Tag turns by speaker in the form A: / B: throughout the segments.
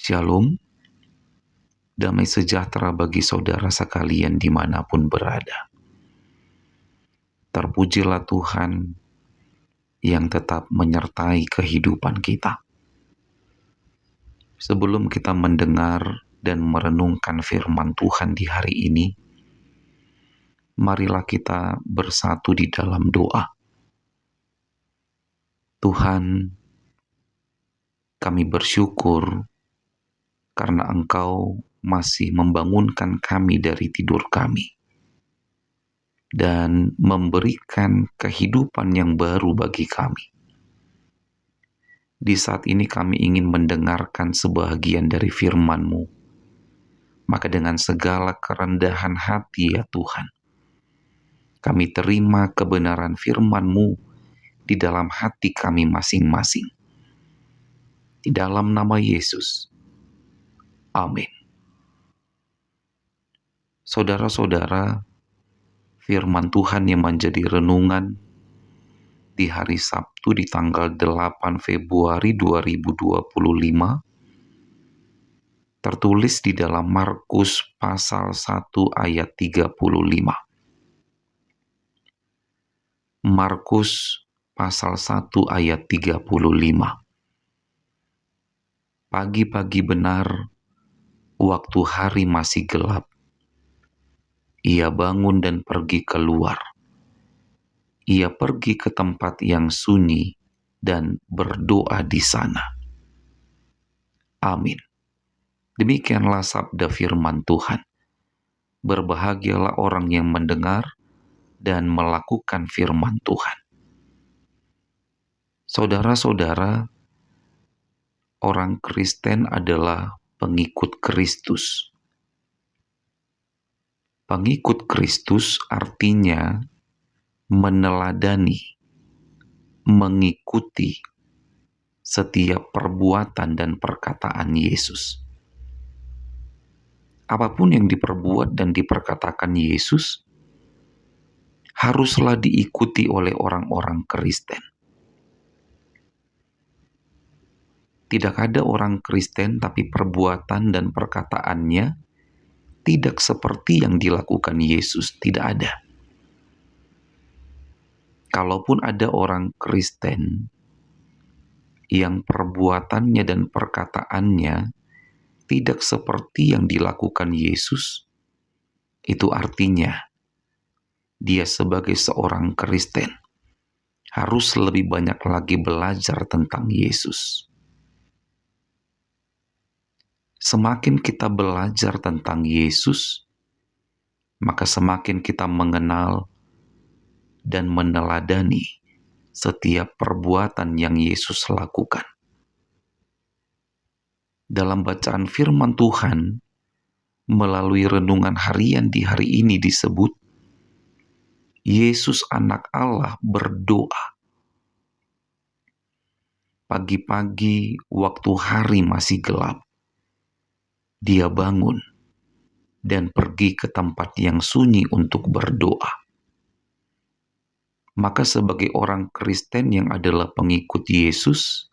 A: Shalom, damai sejahtera bagi saudara sekalian dimanapun berada. Terpujilah Tuhan yang tetap menyertai kehidupan kita. Sebelum kita mendengar dan merenungkan firman Tuhan di hari ini, marilah kita bersatu di dalam doa. Tuhan, kami bersyukur karena Engkau masih membangunkan kami dari tidur kami dan memberikan kehidupan yang baru bagi kami. Di saat ini kami ingin mendengarkan sebahagian dari firman-Mu. Maka dengan segala kerendahan hati ya Tuhan, kami terima kebenaran firman-Mu di dalam hati kami masing-masing. Di dalam nama Yesus. Amin. Saudara-saudara, firman Tuhan yang menjadi renungan di hari Sabtu di tanggal 8 Februari 2025 tertulis di dalam Markus pasal 1 ayat 35. Markus pasal 1 ayat 35. Pagi-pagi benar, waktu hari masih gelap, ia bangun dan pergi keluar. Ia pergi ke tempat yang sunyi dan berdoa di sana. Amin. Demikianlah sabda firman Tuhan. Berbahagialah orang yang mendengar dan melakukan firman Tuhan. Saudara-saudara, orang Kristen adalah pengikut Kristus. Pengikut Kristus artinya meneladani, mengikuti setiap perbuatan dan perkataan Yesus. Apapun yang diperbuat dan diperkatakan Yesus haruslah diikuti oleh orang-orang Kristen. Tidak ada orang Kristen tapi perbuatan dan perkataannya tidak seperti yang dilakukan Yesus, tidak ada. Kalaupun ada orang Kristen yang perbuatannya dan perkataannya tidak seperti yang dilakukan Yesus, itu artinya dia sebagai seorang Kristen harus lebih banyak lagi belajar tentang Yesus. Semakin kita belajar tentang Yesus, maka semakin kita mengenal dan meneladani setiap perbuatan yang Yesus lakukan. Dalam bacaan firman Tuhan, melalui renungan harian di hari ini disebut, Yesus anak Allah berdoa. Pagi-pagi waktu hari masih gelap, dia bangun dan pergi ke tempat yang sunyi untuk berdoa. Maka sebagai orang Kristen yang adalah pengikut Yesus,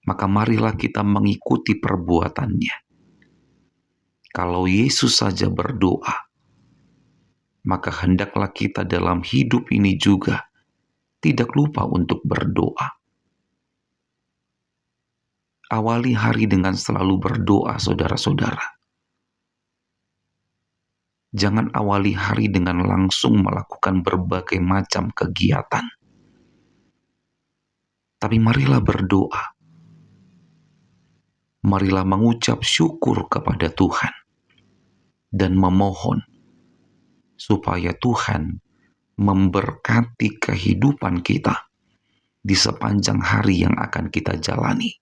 A: maka marilah kita mengikuti perbuatannya. Kalau Yesus saja berdoa, maka hendaklah kita dalam hidup ini juga tidak lupa untuk berdoa. Awali hari dengan selalu berdoa, saudara-saudara. Jangan awali hari dengan langsung melakukan berbagai macam kegiatan. Tapi marilah berdoa. Marilah mengucap syukur kepada Tuhan dan memohon supaya Tuhan memberkati kehidupan kita di sepanjang hari yang akan kita jalani.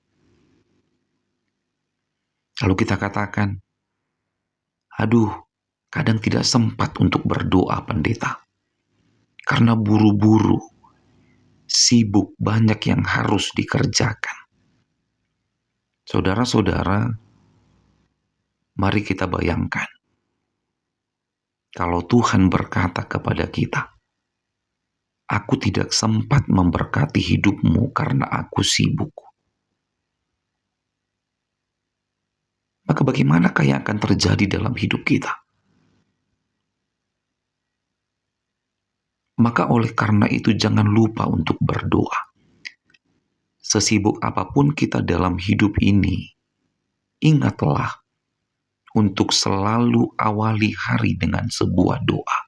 A: Lalu kita katakan, aduh, kadang tidak sempat untuk berdoa pendeta. Karena buru-buru, sibuk, banyak yang harus dikerjakan. Saudara-saudara, mari kita bayangkan. Kalau Tuhan berkata kepada kita, aku tidak sempat memberkati hidupmu karena aku sibuk. maka bagaimanakah yang akan terjadi dalam hidup kita? Maka oleh karena itu jangan lupa untuk berdoa. Sesibuk apapun kita dalam hidup ini, ingatlah untuk selalu awali hari dengan sebuah doa.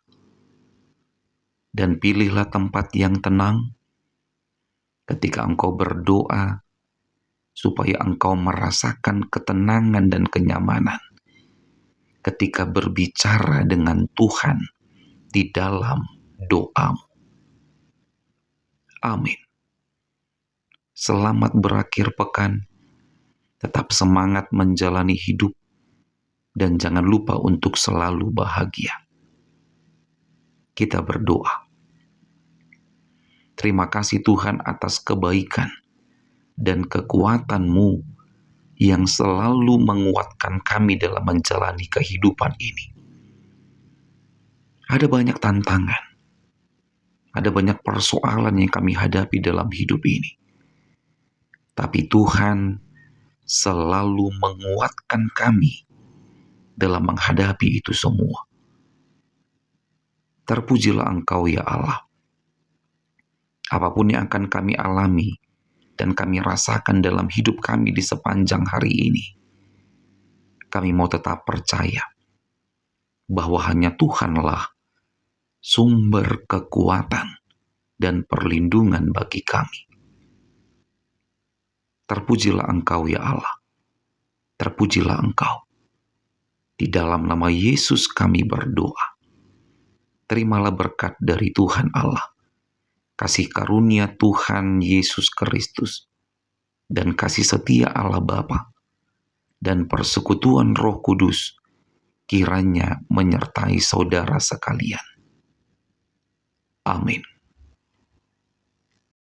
A: Dan pilihlah tempat yang tenang ketika engkau berdoa, supaya engkau merasakan ketenangan dan kenyamanan ketika berbicara dengan Tuhan di dalam doamu. Amin. Selamat berakhir pekan, tetap semangat menjalani hidup, dan jangan lupa untuk selalu bahagia. Kita berdoa. Terima kasih Tuhan atas kebaikan dan kekuatan-Mu yang selalu menguatkan kami dalam menjalani kehidupan ini. Ada banyak tantangan, ada banyak persoalan yang kami hadapi dalam hidup ini. Tapi Tuhan selalu menguatkan kami dalam menghadapi itu semua. Terpujilah Engkau ya Allah. Apapun yang akan kami alami dan kami rasakan dalam hidup kami di sepanjang hari ini, kami mau tetap percaya bahwa hanya Tuhanlah sumber kekuatan dan perlindungan bagi kami. Terpujilah Engkau ya Allah. Terpujilah Engkau. Di dalam nama Yesus kami berdoa. Terimalah berkat dari Tuhan Allah, kasih karunia Tuhan Yesus Kristus, dan kasih setia Allah Bapa, dan persekutuan Roh Kudus kiranya menyertai saudara sekalian. Amin.